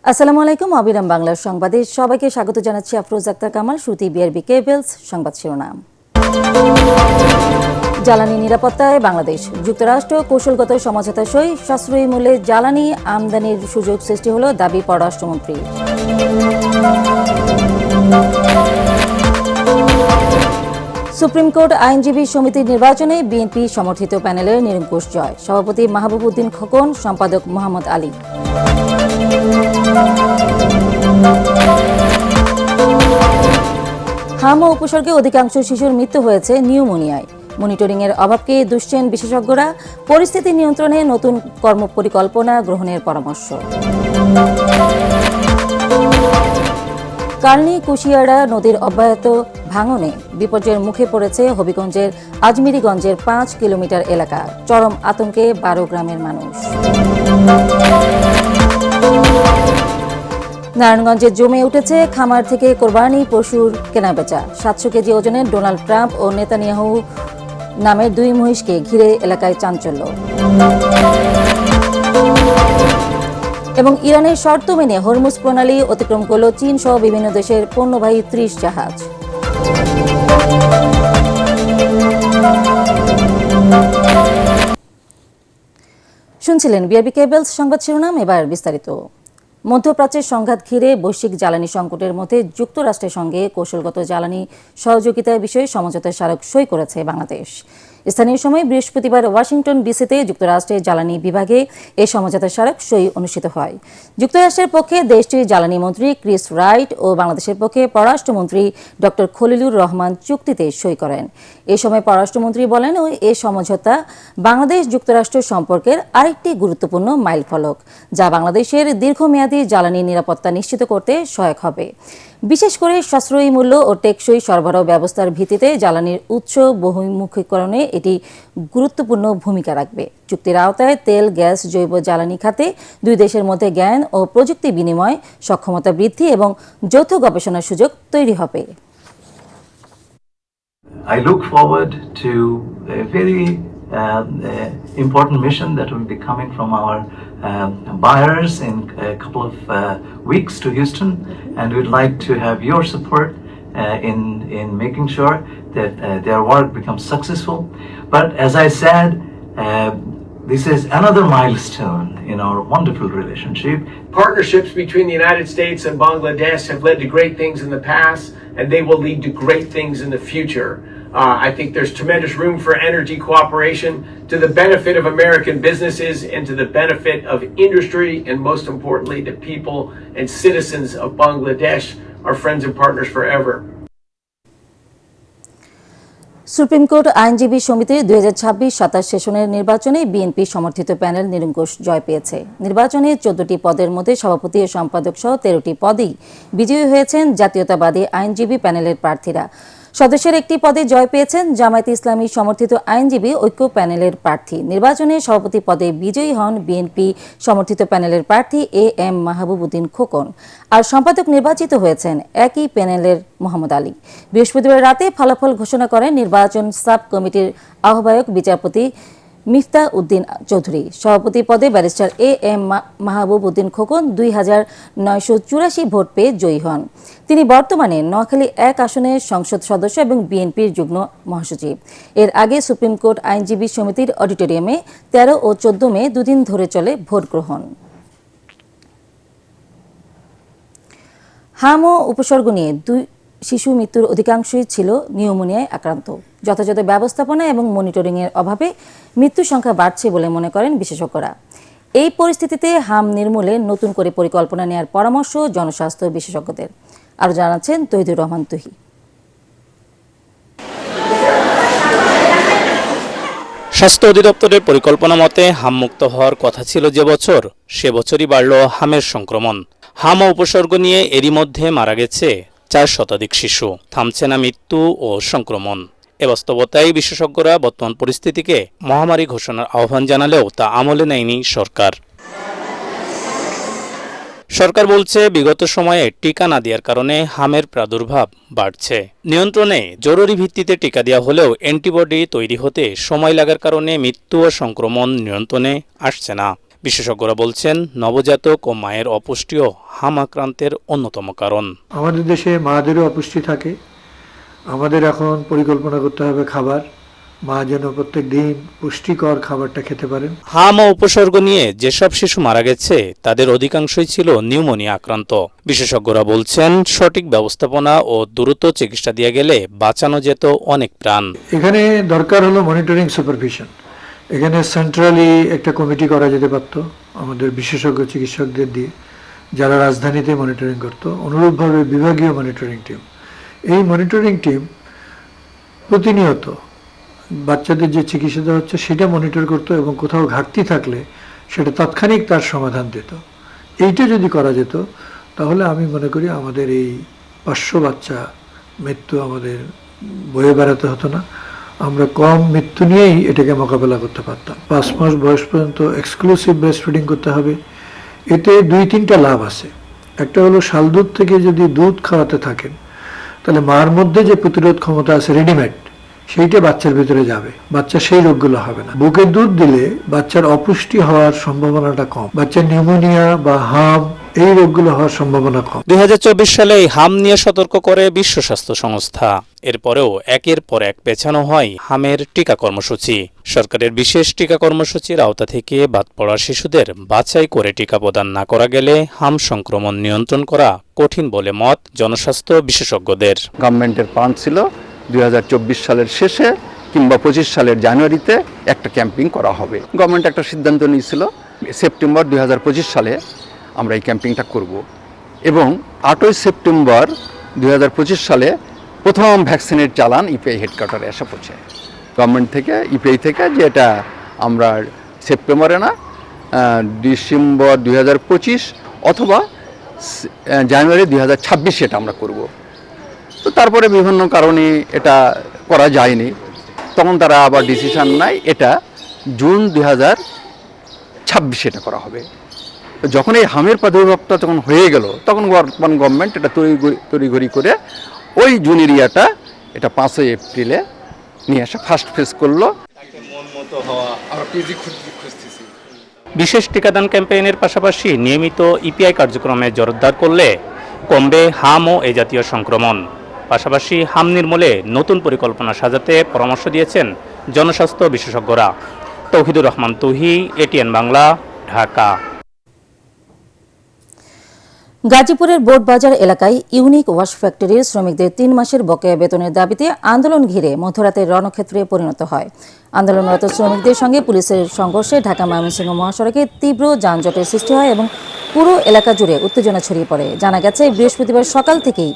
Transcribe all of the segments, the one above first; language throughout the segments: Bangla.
আসসালামু আলাইকুম। অবিরাম বাংলার সংবাদে সবাইকে স্বাগত জানাচ্ছি। আফরোজ আক্তার কামাল। শুরুতেই বিআরবি কেবলস সংবাদ শিরোনাম। জ্বালানি নিরাপত্তায় বাংলাদেশ, যুক্তরাষ্ট্র কৌশলগত সমঝোতা সই, সাশ্রয়ী মূল্যে জ্বালানি আমদানির সুযোগ সৃষ্টি হল, দাবি পররাষ্ট্রমন্ত্রী। সুপ্রিম কোর্ট আইনজীবী সমিতির নির্বাচনে বিএনপি সমর্থিত প্যানেলের নিরঙ্কুশ জয়, সভাপতি মাহবুব উদ্দিন খোকন, সম্পাদক মোহাম্মদ আলী। হাম ও উপসর্গে অধিকাংশ শিশুর মৃত্যু হয়েছে নিউমোনিয়ায়। মনিটরিংয়ের অভাবকে দুষছেন বিশেষজ্ঞরা, পরিস্থিতি নিয়ন্ত্রণে নতুন কর্মপরিকল্পনা গ্রহণের পরামর্শ। কালনী কুশিয়ারা নদীর অব্যাহত ভাঙনে বিপর্যয়ের মুখে পড়েছে হবিগঞ্জের আজমিরিগঞ্জের 5 কিলোমিটার এলাকা, চরম আতঙ্কে 12 গ্রামের মানুষ। নারায়ণগঞ্জে জমে উঠেছে খামার থেকে কোরবানি পশুর কেনাবেচা। 700 কেজি ওজনের ডোনাল্ড ট্রাম্প ও নেতানিয়াহু নামের 2 মহিষকে ঘিরে এলাকায় চাঞ্চল্য। এবং ইরানের শর্ত মেনে হরমুজ প্রণালী অতিক্রম করল চীন সহ বিভিন্ন দেশের পণ্যবাহী 30 জাহাজ। শুনছিলেন বিআরবি কেবলস সংবাদ শিরোনাম, এবার বিস্তারিত। মধ্যপ্রাচ্যের সংঘাত ঘিরে বৈশ্বিক জ্বালানি সংকটের মধ্যে যুক্তরাষ্ট্রের সঙ্গে কৌশলগত জ্বালানি সহযোগিতার বিষয়ে সমঝোতা স্মারক সই করেছে বাংলাদেশ। স্থানীয় সময় বৃহস্পতিবার ওয়াশিংটন ডিসিতে যুক্তরাষ্ট্রের জ্বালানি বিভাগে এই সমঝোতা স্মারক সই অনুষ্ঠিত হয়। যুক্তরাষ্ট্রের পক্ষে দেশটির জ্বালানি মন্ত্রী ক্রিস রাইট ও বাংলাদেশের পক্ষে পররাষ্ট্রমন্ত্রী ডক্টর খলিলুর রহমান চুক্তিতে সই করেন। এ সময় পররাষ্ট্রমন্ত্রী বলেন, এই সমঝোতা বাংলাদেশ যুক্তরাষ্ট্র সম্পর্কের আরেকটি গুরুত্বপূর্ণ মাইলফলক, যা বাংলাদেশের দীর্ঘমেয়াদী জ্বালানি নিরাপত্তা নিশ্চিত করতে সহায়ক হবে। বিশেষ করে সাশ্রয়ী মূল্য ও টেকসই সরবরাহ ব্যবস্থার ভিত্তিতে জ্বালানির উৎস বহুমুখীকরণে এটি গুরুত্বপূর্ণ ভূমিকা রাখবে। চুক্তির আওতায় তেল, গ্যাস, জৈব জ্বালানি খাতে দুই দেশের মধ্যে জ্ঞান ও প্রযুক্তি বিনিময়, সক্ষমতা বৃদ্ধি এবং যৌথ গবেষণার সুযোগ তৈরি হবে। I look forward to a very important mission that will be coming from our buyers in a couple of weeks to Houston, and we'd like to have your support in making sure that their work becomes successful. But as I said, this is another milestone in our wonderful relationship. Partnerships between the United States and Bangladesh have led to great things in the past, and they will lead to great things in the future. I think there's tremendous room for energy cooperation to the benefit of American businesses and to the benefit of industry, and most importantly, the people and citizens of Bangladesh, our friends and partners forever. Supreme court আইনজীবী সমিতির 2026-27 সেশনের নির্বাচনে বিএনপি সমর্থিত প্যানেল নিরঙ্কুশ জয় পেয়েছে। নির্বাচনে 14টি পদের মধ্যে সভাপতি ও সম্পাদক সহ 13টি পদেই বিজয়ী হয়েছেন জাতীয়তাবাদী আইনজীবী প্যানেলের প্রার্থীরা। সদস্যের একটি পদে জয় পেয়েছেন জামায়াতে ইসলামী সমর্থিত আইনজীবী ঐক্য প্যানেলের প্রার্থী। নির্বাচনে সভাপতি পদে বিজয়ী হন বিএনপি সমর্থিত প্যানেলের প্রার্থী AM মাহবুব উদ্দিন খোকন, আর সম্পাদক নির্বাচিত হয়েছেন একই প্যানেলের মোহাম্মদ আলী। বৃহস্পতিবার রাতে ফলাফল ঘোষণা করেন নির্বাচন সাব কমিটির আহ্বায়ক বিচারপতি মিফতা উদ্দিন চৌধুরী। সভাপতি পদে barrister AM Mahbub Uddin Khokon 2984 vote পেয়ে জয়ী হন। তিনি বর্তমানে নোয়াখালী 1 আসনের সংসদ সদস্য এবং বিএনপির যুগ্ম মহাসচিব। এর আগে সুপ্রিম কোর্ট আইনজীবী সমিতির অডিটোরিয়ামে 13 ও 14 মে দুদিন ধরে চলে ভোট গ্রহণ। হাম ও উপসর্গ নিয়ে 2 শিশু মৃত্যুর অধিকাংশই ছিল নিউমোনিয়ায় আক্রান্ত। যথাযথ ব্যবস্থাপনা এবং মনিটরিংয়ের অভাবে মৃত্যুর সংখ্যা বাড়ছে বলে মনে করেন বিশেষজ্ঞরা। এই পরিস্থিতিতে হাম নির্মূলে নতুন করে পরিকল্পনা নেওয়ার পরামর্শ জনস্বাস্থ্য বিশেষজ্ঞদের। আরও জানাচ্ছেন তহিদুর রহমান তুহি। স্বাস্থ্য অধিদপ্তরের পরিকল্পনা মতে হামমুক্ত হওয়ার কথা ছিল যে বছর, সে বছরই বাড়ল হামের সংক্রমণ। হাম ও উপসর্গ নিয়ে এরই মধ্যে মারা গেছে 4 শতাধিক শিশু। থামছে না মৃত্যু ও সংক্রমণ। এ বাস্তবতায় বিশেষজ্ঞরা বর্তমান পরিস্থিতিকে মহামারী ঘোষণার আহ্বান জানালেও তা আমলে নেয়নি সরকার। সরকার বলছে, বিগত সময়ে টিকা না দেওয়ার কারণে হামের প্রাদুর্ভাব বাড়ছে। নিয়ন্ত্রণে জরুরি ভিত্তিতে টিকা দেওয়া হলেও অ্যান্টিবডি তৈরি হতে সময় লাগার কারণে মৃত্যু ও সংক্রমণ নিয়ন্ত্রণে আসছে না। বিশেষজ্ঞরা বলছেন নবজাতক ও মায়ের অপুষ্টিও হাম আক্রান্তের অন্যতম কারণ। আমাদের দেশে মাদেরও অপুষ্টি থাকে। আমাদের এখন পরিকল্পনা করতে হবে খাবার, মা যেন প্রত্যেক দিন পুষ্টিকর খাবারটা খেতে পারেন। হাম ও উপসর্গ নিয়ে যেসব শিশু মারা গেছে তাদের অধিকাংশই ছিল নিউমোনিয়া আক্রান্ত। বিশেষজ্ঞরা বলছেন সঠিক ব্যবস্থাপনা ও দ্রুত চিকিৎসা দিয়ে গেলে বাঁচানো যেত অনেক প্রাণ। এখানে দরকার হলো মনিটরিং সুপারভিশন। এখানে সেন্ট্রালি একটা কমিটি করা যেতে পারত আমাদের বিশেষজ্ঞ চিকিৎসকদের দিয়ে, যারা রাজধানীতে মনিটরিং করত। অনুরূপভাবে বিভাগীয় মনিটরিং টিম, এই মনিটরিং টিম প্রতিনিয়ত বাচ্চাদের যে চিকিৎসা হচ্ছে সেটা মনিটর করতো এবং কোথাও ঘাটতি থাকলে সেটা তাৎক্ষণিক তার সমাধান দিত। এইটা যদি করা যেত তাহলে আমি মনে করি আমাদের এই 500 বাচ্চা মৃত্যু আমাদের বয়ে বেড়াতে হতো না। আমরা কম মৃত্যু নিয়েই এটাকে মোকাবেলা করতে পারতাম। 5 মাস বয়স পর্যন্ত এক্সক্লুসিভ ব্রেস্ট ফিডিং করতে হবে। এতে 2-3টা লাভ আছে। একটা হলো শাল দুধ থেকে যদি দুধ খাওয়াতে থাকেন তাহলে মার মধ্যে যে প্রতিরোধ ক্ষমতা আছে রেডিমেড, সেইটা বাচ্চার ভিতরে যাবে, বাচ্চা সেই রোগগুলো হবে না। বুকের দুধ দিলে বাচ্চার অপুষ্টি হওয়ার সম্ভাবনাটা কম, বাচ্চার নিউমোনিয়া বা হাম এই রোগগুলো হওয়ার সম্ভাবনা কম। 2024 সালে এই হাম নিয়ে সতর্ক করে বিশ্ব স্বাস্থ্য সংস্থা। এরপরেও একের পর এক পেছানো হয় হামের টিকা কর্মসূচি। সরকারের বিশেষ টিকা কর্মসূচির আওতা থেকে বাদ পড়া শিশুদের বাছাই করে টিকা প্রদান না করা গেলে হাম সংক্রমণ নিয়ন্ত্রণ করা কঠিন বলে মত জনস্বাস্থ্য বিশেষজ্ঞদের। গভর্নমেন্টের প্ল্যান ছিল 2024 সালের শেষে কিংবা 25 সালের জানুয়ারিতে একটা ক্যাম্পিং করা হবে। গভর্নমেন্ট একটা সিদ্ধান্ত নিয়েছিল সেপ্টেম্বর 2025 সালে আমরা এই ক্যাম্পিংটা করব এবং 8ই সেপ্টেম্বর 2025 সালে প্রথম ভ্যাকসিনের চালান ইপিআই হেডকোয়ার্টারে এসে পৌঁছে গভর্নমেন্ট থেকে, ইপিআই থেকে, যে এটা আমরা সেপ্টেম্বরে না ডিসেম্বর 2025 অথবা জানুয়ারি 2026 এটা আমরা করব। তো তারপরে বিভিন্ন কারণে এটা করা যায়নি, তখন তারা আবার ডিসিশন নেয় এটা জুন 2026 এটা করা হবে। যখন এই হামের প্রাদুর্ভাবটা যখন হয়ে গেল তখন বর্তমান গভর্নমেন্ট এটা তড়িঘড়ি করে ওই জুন এরিয়াটা এটা 5ই এপ্রিলে নিয়ে আসা ফার্স্ট ফেজ করলো। বিশেষ টিকাদান ক্যাম্পেইনের পাশাপাশি নিয়মিত ইপিআই কার্যক্রমে জোরদার করলে কমবে হাম ও এ জাতীয় সংক্রমণ। পাশাপাশি হাম নির্মূলে নতুন পরিকল্পনা সাজাতে পরামর্শ দিয়েছেন জনস্বাস্থ্য বিশেষজ্ঞরা। তৌহিদুর রহমান তুহি, এটিএন বাংলা, ঢাকা। গাজীপুরের বোর্ডবাজার এলাকায় ইউনিক ওয়াশ ফ্যাক্টরির শ্রমিকদের 3 মাসের বকেয়া বেতনের দাবিতে আন্দোলন ঘিরে মধ্যরাতের রণক্ষেত্রে পরিণত হয়। আন্দোলনরত শ্রমিকদের সঙ্গে পুলিশের সংঘর্ষে ঢাকা ময়মনসিংহ মহাসড়কে তীব্র যানজটের সৃষ্টি হয় এবং পুরো এলাকা জুড়ে উত্তেজনা ছড়িয়ে পড়ে। জানা গেছে বৃহস্পতিবার সকাল থেকেই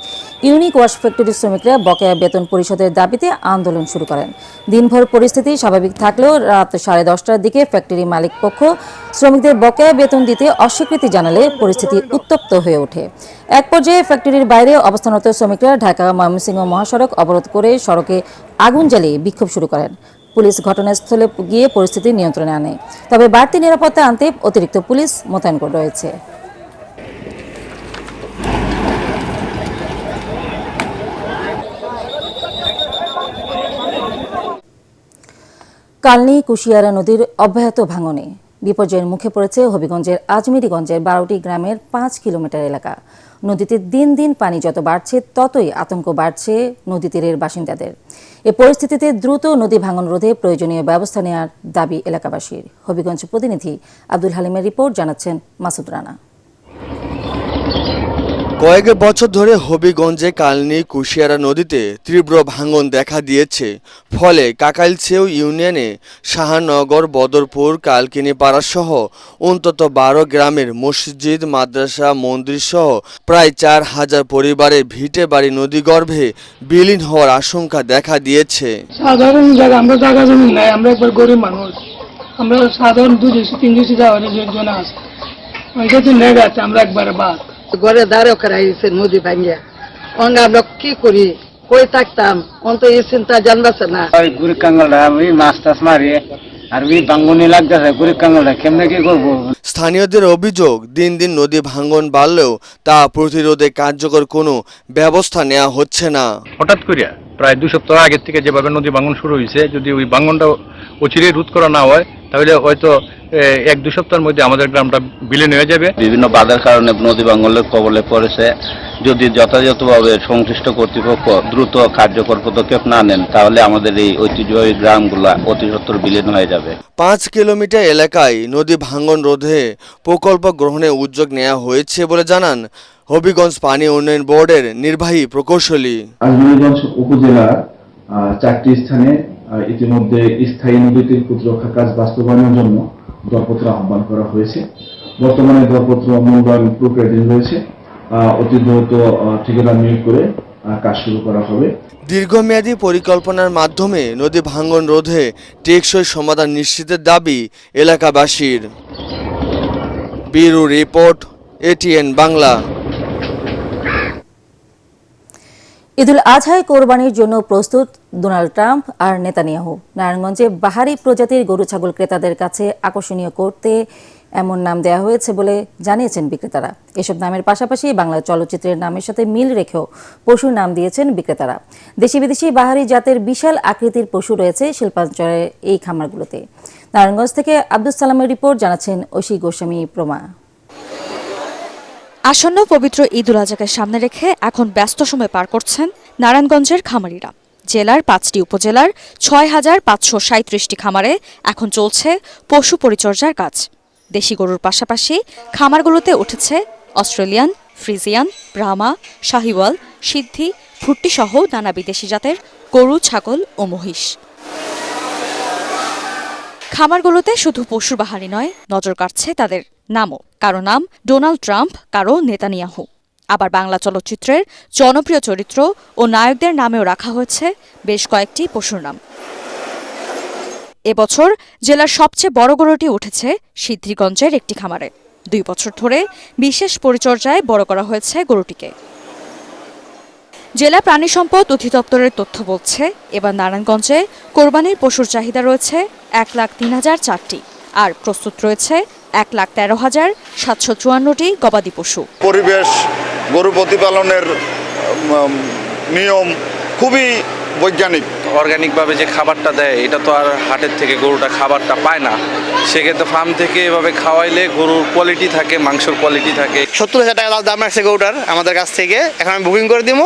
ইউনিক ওয়াশ ফ্যাক্টরির শ্রমিকরা বকেয়া বেতন পরিশোধের দাবিতে আন্দোলন শুরু করেন। দিনভর পরিস্থিতি স্বাভাবিক থাকলেও রাত 10:30টার দিকে ফ্যাক্টরি মালিক পক্ষ শ্রমিকদের বকেয়া বেতন দিতে অস্বীকৃতি জানালে পরিস্থিতি উত্তপ্ত হয়ে ওঠে। এক পর্যায়ে ফ্যাক্টরির বাইরে অবস্থানরত শ্রমিকরা ঢাকা ময়মনসিংহ মহাসড়ক অবরোধ করে সড়কে আগুন জ্বালিয়ে বিক্ষোভ শুরু করেন। পুলিশ ঘটনাস্থলে গিয়ে পরিস্থিতি নিয়ন্ত্রণে আনে, তবে বাড়তি নিরাপত্তা আনতে অতিরিক্ত পুলিশ মোতায়েন রয়েছে। কালনী কুশিয়ারা নদীর অব্যাহত ভাঙনে বিপর্যয়ের মুখে পড়েছে হবিগঞ্জের আজমিরিগঞ্জের 12টি গ্রামের 5 কিলোমিটার এলাকা। নদীতে দিন দিন পানি যত বাড়ছে ততই আতঙ্ক বাড়ছে নদী তীরের বাসিন্দাদের। এ পরিস্থিতিতে দ্রুত নদী ভাঙন রোধে প্রয়োজনীয় ব্যবস্থা নেওয়ার দাবি এলাকাবাসীর। হবিগঞ্জ প্রতিনিধি আব্দুল হালিমের রিপোর্ট, জানাচ্ছেন মাসুদ রানা। কয়েক বছর ধরে হবিগঞ্জে কালনী কুশিয়ারা নদীতে তীব্র ভাঙন দেখা দিয়েছে। ফলে কাকাইলছেউ ইউনিয়নে শাহনগর, বদরপুর, কালকিনিপাড়া সহ অন্তত 12 গ্রামের মসজিদ, মাদ্রাসা, মন্দির সহ প্রায় 4000 পরিবারের ভিটে বাড়ি নদীগর্ভে বিলীন হওয়ার আশঙ্কা দেখা দিয়েছে। সাধারণ জায়গা, আমরা জায়গা জমি নাই, আমরা একবার গরিব মানুষ, আমরা সাধারণ 200-300 যাওয়ার জন্য আছে, ওইটা তো নেগা আছে, আমরা একবারে বাদ ঘরে দাঁড়াও করাইছে নদী ভাঙ্গিয়া। অঙ্গে আমরা কি করি, কই থাকতাম, অন্ত এই চিন্তা জানবাছে না। ওই গরিব কাঙ্গালরা মাছ টাছ মারে আর ওই ভাঙ্গনি লাগতেছে, গরিব কাঙ্গালরা কেমনে কি করবো। স্থানীয়দের অভিযোগ, দিন দিন নদী ভাঙন বাড়লেও তা প্রতিরোধে কার্যকর কোনো ব্যবস্থা নেওয়া হচ্ছে না। হঠাৎ করে প্রায় 2 সপ্তাহ আগে থেকে যেভাবে নদী ভাঙন শুরু হয়েছে, যদি ওই ভাঙনটা অচিরেই রোধ করা না হয় তাহলে হয়তো 1-2 সপ্তাহের মধ্যে আমাদের গ্রামটা বিলীন হয়ে যাবে। বিভিন্ন বাধার কারণে নদী ভাঙনের কবলে পড়েছে। যদি যথাযথভাবে সংশ্লিষ্ট কর্তৃপক্ষ দ্রুত কার্যকর পদক্ষেপ না নেন তাহলে আমাদের এই ঐতিহ্যবাহী গ্রামগুলা অতি সত্বর বিলীন হয়ে যাবে। 5 কিলোমিটার এলাকায় নদী ভাঙন রোধে প্রকল্প গ্রহণে উদ্যোগ নেওয়া হয়েছে বলে জানান হবিগঞ্জ পানি উন্নয়ন বোর্ডের নির্বাহী প্রকৌশলী। আজমিরগঞ্জ উপজেলার 4টি স্থানে ইতিমধ্যে স্থায়ী নদীটির প্রতিরক্ষা কাজ বাস্তবায়নের জন্য দরপত্র আহ্বান করা হয়েছে। বর্তমানে দরপত্র মূল্যায়ন প্রক্রিয়াধীন রয়েছে। অতি দ্রুত ঠিকাদার নিয়োগ করে কাজ শুরু করা হবে। দীর্ঘমেয়াদী পরিকল্পনার মাধ্যমে নদী ভাঙন রোধে টেকসই সমাধান নিশ্চিতের দাবি এলাকাবাসীর। Bureau report, ATN Bangla. ঈদুল আজহায় কোরবানির জন্য প্রস্তুত ডোনাল্ড ট্রাম্প আর নেতানিয়াহু। নারায়ণগঞ্জে বাহারি প্রজাতির গরু ছাগল ক্রেতাদের কাছে আকর্ষণীয় করতে এমন নাম দেওয়া হয়েছে বলে জানিয়েছেন বিক্রেতারা। এসব নামের পাশাপাশি বাংলা চলচ্চিত্রের নামের সাথে মিল রেখেও পশুর নাম দিয়েছেন বিক্রেতারা। দেশি বিদেশি বাহারি জাতের বিশাল আকৃতির পশু রয়েছে শিল্পাঞ্চলের এই খামারগুলোতে। নারায়ণগঞ্জ থেকে আব্দুল সালামের রিপোর্ট, জানাচ্ছেন ঐশী গোস্বামী প্রমা। আসন্ন পবিত্র ঈদুল আজহাকে সামনে রেখে এখন ব্যস্ত সময় পার করছেন নারায়ণগঞ্জের খামারিরা। জেলার 5টি উপজেলার 6,537টি খামারে এখন চলছে পশু পরিচর্যার কাজ। দেশি গরুর পাশাপাশি খামারগুলোতে উঠেছে অস্ট্রেলিয়ান, ফ্রিজিয়ান, ব্রাহ্মা, শাহিওয়াল, সিদ্ধি, ভুট্টি সহ নানা বিদেশি জাতের গরু, ছাগল ও মহিষ। খামারগুলোতে শুধু পশুর বাহারি নয়, নজর কাটছে তাদের নামও। কারো নাম ডোনাল্ড ট্রাম্প, কারো নেতানিয়াহু। আবার বাংলা চলচ্চিত্রের জনপ্রিয় চরিত্র ও নায়কদের নামেও রাখা হয়েছে বেশ কয়েকটি পশুর নাম। এবছর জেলার সবচেয়ে বড় গরুটি উঠেছে সিদ্ধিরগঞ্জের একটি খামারে। 2 বছর ধরে বিশেষ পরিচর্যায় বড় করা হয়েছে গরুটিকে। জেলা প্রাণী সম্পদ অধিদপ্তরের তথ্য বলছে এবার নারায়ণগঞ্জে কোরবানির পশুর চাহিদা রয়েছে 1,03,004টি, আর প্রস্তুত রয়েছে 1,13,754টি গবাদি পশু। পরিবেশ, গরু প্রতিপালনের নিয়ম খুবই বৈজ্ঞানিক। অর্গানিকভাবে যে খাবারটা দেয় এটা তো আর হাটের থেকে গরুটা খাবারটা পায় না। সেক্ষেত্রে ফার্ম থেকে এভাবে খাওয়াইলে গরুর কোয়ালিটি থাকে, মাংসের কোয়ালিটি থাকে। 70,000 টাকা দাম রাখছে গরুটার আমাদের কাছ থেকে। এখন আমি বুকিং করে দিব,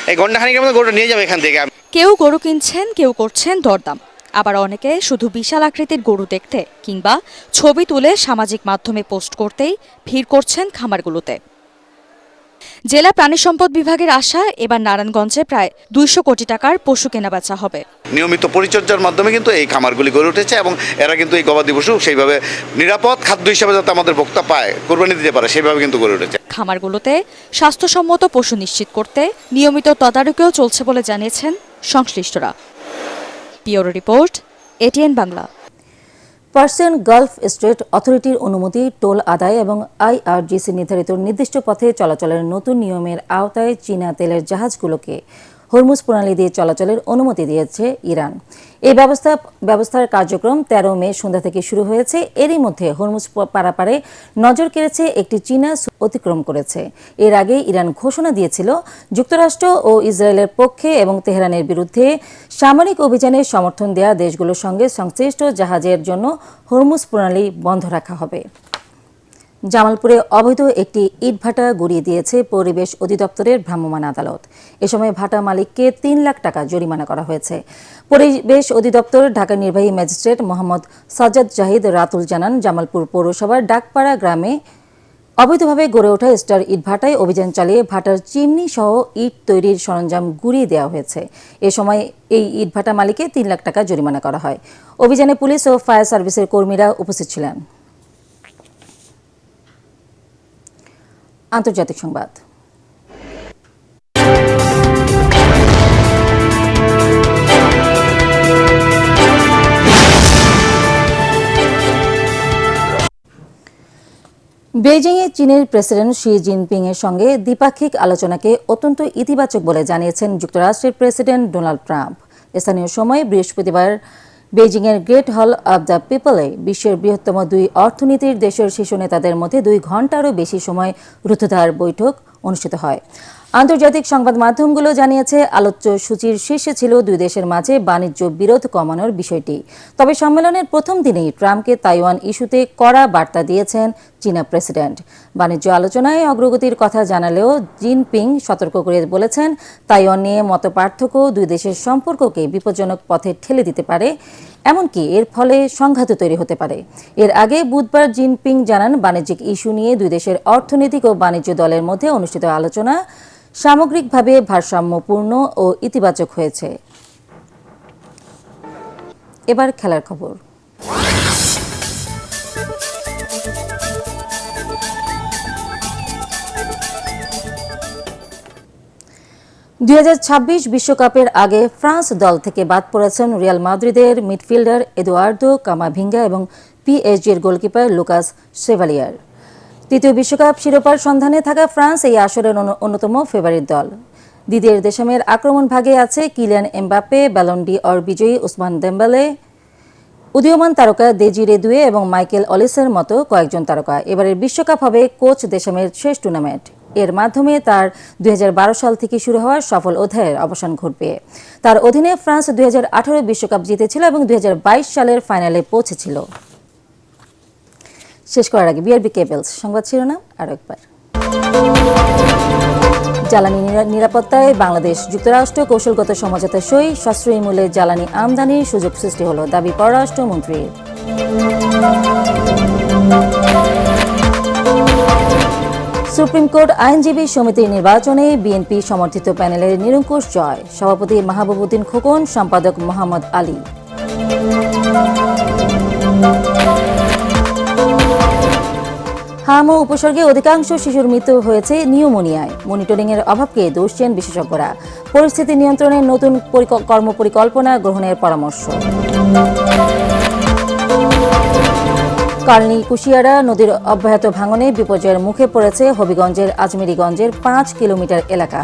এই ঘন্টাখানিকের মধ্যে গরুটা নিয়ে যাবো এখান থেকে। কেউ গরু কিনছেন, কেউ করছেন দরদাম। আবার অনেকে শুধু বিশাল আকৃতির গরু দেখতে কিংবা ছবি তুলে সামাজিক মাধ্যমে পোস্ট করতেই ভিড় করছেন খামারগুলোতে। জেলা প্রাণী সম্পদ বিভাগের আশা এবার নারায়ণগঞ্জে প্রায় 200 কোটি টাকার পশু কেনাবেচা হবে। নিয়মিত পরিচর্যার মাধ্যমে কিন্তু এই খামারগুলি গড়ে উঠেছে এবং এরা কিন্তু এই গবাদি পশু সেইভাবে নিরাপদ খাদ্য হিসেবে যাতে আমাদের ভোক্তা পায়, কোরবানি দিতে পারে, সেইভাবে কিন্তু গড়ে উঠেছে। খামারগুলোতে স্বাস্থ্যসম্মত পশু নিশ্চিত করতে নিয়মিত তদারকিও চলছে বলে জানিয়েছেন সংশ্লিষ্টরা। Bureau report, ATN Bangla. Persian Gulf straight অথরিটির অনুমতি, টোল আদায় এবং আইআরজিসি নির্ধারিত নির্দিষ্ট পথে চলাচলের নতুন নিয়মের আওতায় চীনা তেলের জাহাজগুলোকে হরমুজ প্রণালী দিয়ে চলাচলের অনুমতি দিয়েছে ইরান। এই ব্যবস্থার কার্যক্রম 13 মে সন্ধ্যা থেকে শুরু হয়েছে। এরই মধ্যে হরমুজ পারাপারে নজর কেড়েছে একটি চীনা অতিক্রম করেছে। এর আগে ইরান ঘোষণা দিয়েছিল যুক্তরাষ্ট্র ও ইসরায়েলের পক্ষে এবং তেহরানের বিরুদ্ধে সামরিক অভিযানে সমর্থন দেয়া দেশগুলোর সঙ্গে সংশ্লিষ্ট জাহাজের জন্য হরমুজ প্রণালী বন্ধ রাখা হবে। জামালপুরে অবৈধ একটি ইটভাটা গুড়িয়ে দিয়েছে পরিবেশ অধিদপ্তরের ভ্রাম্যমাণ আদালত। এ সময় ভাটা মালিককে 3 লাখ টাকা জরিমানা করা হয়েছে। পরিবেশ অধিদপ্তর ঢাকা নির্বাহী ম্যাজিস্ট্রেট মোহাম্মদ সাজ্জাদ জাহিদ রাতুল জানান, জামালপুর পৌরসভার ডাকপাড়া গ্রামে অবৈধভাবে গড়ে ওঠা স্টার ইটভাটায় অভিযান চালিয়ে ভাটার চিমনি সহ ইট তৈরির সরঞ্জাম গুড়িয়ে দেওয়া হয়েছে। এ সময় এই ইটভাটা মালিককে 3 লাখ টাকা জরিমানা করা হয়। অভিযানে পুলিশ ও ফায়ার সার্ভিসের কর্মীরা উপস্থিত ছিলেন। আন্তর্জাতিক সংবাদ। বেইজিংয়ে চীনের প্রেসিডেন্ট শি জিনপিং এর সঙ্গে দ্বিপাক্ষিক আলোচনাকে অত্যন্ত ইতিবাচক বলে জানিয়েছেন যুক্তরাষ্ট্রের প্রেসিডেন্ট ডোনাল্ড ট্রাম্প। স্থানীয় সময় বৃহস্পতিবার বেইজিংয়ের গ্রেট হল অব দ্য পিপলে বিশ্বের বৃহত্তম 2 অর্থনীতির দেশের শীর্ষ নেতাদের মধ্যে 2 ঘণ্টারও বেশি সময় রুদ্ধদ্বার বৈঠক অনুষ্ঠিত হয়। আন্তর্জাতিক সংবাদ মাধ্যমগুলো জানিয়েছে আলোচ্য সূচির শীর্ষে ছিল দুই দেশের মাঝে বাণিজ্য বিরোধ কমানোর বিষয়টি। তবে সম্মেলনের প্রথম দিনেই ট্রাম্পকে তাইওয়ান ইস্যুতে কড়া বার্তা দিয়েছেন চীনা প্রেসিডেন্ট। বাণিজ্য আলোচনায় অগ্রগতির কথা জানালেও জিনপিং সতর্ক করে বলেছেন, তাইওয়ান নিয়ে মতপার্থক্য দুই দেশের সম্পর্ককে বিপজ্জনক পথে ঠেলে দিতে পারে, এমনকি এর ফলে সংঘাত তৈরি হতে পারে। এর আগে বুধবার জিনপিং জানান, বাণিজ্যিক ইস্যু নিয়ে দুই দেশের অর্থনৈতিক ও বাণিজ্য দলের মধ্যে অনুষ্ঠিত আলোচনা সামগ্রিকভাবে ভারসাম্যপূর্ণ ও ইতিবাচক হয়েছে। এবার খেলার খবর। বিশ্বকাপের আগে ফ্রান্স দল থেকে বাদ পড়েছেন রিয়াল মাদ্রিদের মিডফিল্ডার এদুয়ার্দো কামাভিঙ্গা এবং পিএসজির গোলকিপার লুকাস শেভালিয়ার। তৃতীয় বিশ্বকাপ শিরোপার সন্ধানে থাকা ফ্রান্স এই আসরের অন্যতম ফেভারিট দল। দিদিয়ের দেশামের আক্রমণ ভাগে আছে Kylian Mbappe, Ballon D or বিজয়ী ওসমান দেম্বেলে, উদীয়মান তারকা দেজিরে দুয়ে এবং মাইকেল অলিসের মতো কয়েকজন তারকা। এবারের বিশ্বকাপ হবে কোচ দেশামের শেষ টুর্নামেন্ট। এর মাধ্যমে তার 2012 সাল থেকে শুরু হওয়া সফল অধ্যায়ের অবসান ঘটবে। তার অধীনে ফ্রান্স 2018 বিশ্বকাপ জিতেছিল এবং 2022 সালের ফাইনালে পৌঁছেছিল। শেষ করার আগে বিআরবি কেবলস সংবাদ শিরোনাম আরও একবার। জ্বালানি নিরাপত্তায় বাংলাদেশ যুক্তরাষ্ট্র কৌশলগত সমঝোতা সই, সাশ্রয়ী মূল্যে জ্বালানি আমদানির সুযোগ সৃষ্টি হল, দাবি পররাষ্ট্রমন্ত্রীর। সুপ্রিম কোর্ট আইনজীবী সমিতির নির্বাচনে বিএনপি সমর্থিত প্যানেলের নিরঙ্কুশ জয়, সভাপতি মাহবুবউদ্দিন খোকন, সম্পাদক মোহাম্মদ আলী। হাম ও উপসর্গে অধিকাংশ শিশুর মৃত্যু হয়েছে নিউমোনিয়ায়, মনিটরিংয়ের অভাবকে দোষছেন বিশেষজ্ঞরা। পরিস্থিতি নিয়ন্ত্রণে নতুন কর্মপরিকল্পনা গ্রহণের পরামর্শ। কালনী কুশিয়ারা নদীর অব্যাহত ভাঙনে বিপর্যয়ের মুখে পড়েছে হবিগঞ্জের আজমেরীগঞ্জের 5 কিলোমিটার এলাকা।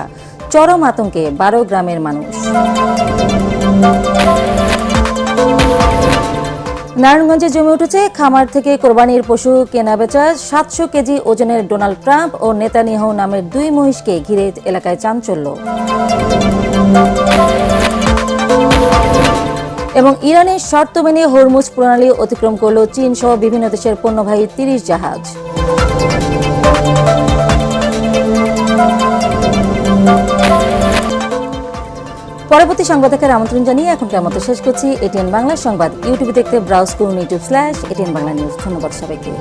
চরম আতঙ্কে 12 গ্রামের মানুষ। নারায়ণগঞ্জে জমে উঠেছে খামার থেকে কোরবানির পশু কেনাবেচা। 700 কেজি ওজনের ডোনাল্ড ট্রাম্প ও নেতানিয়াহু নামের 2 মহিষকে ঘিরে এলাকায় চাঞ্চল্য। এবং ইরানের শর্ত মেনে হরমুজ প্রণালী অতিক্রম করল চীন সহ বিভিন্ন দেশের পণ্যবাহী 30 জাহাজ। পরবর্তী সংবাদ দেখার আমন্ত্রণ জানিয়ে এখনকার মতো শেষ করছি। এটিএন বাংলা সংবাদ ইউটিউবে দেখতে ব্রাউজ করুন youtube/ATN বাংলা নিউজ। ধন্যবাদ সবাইকে।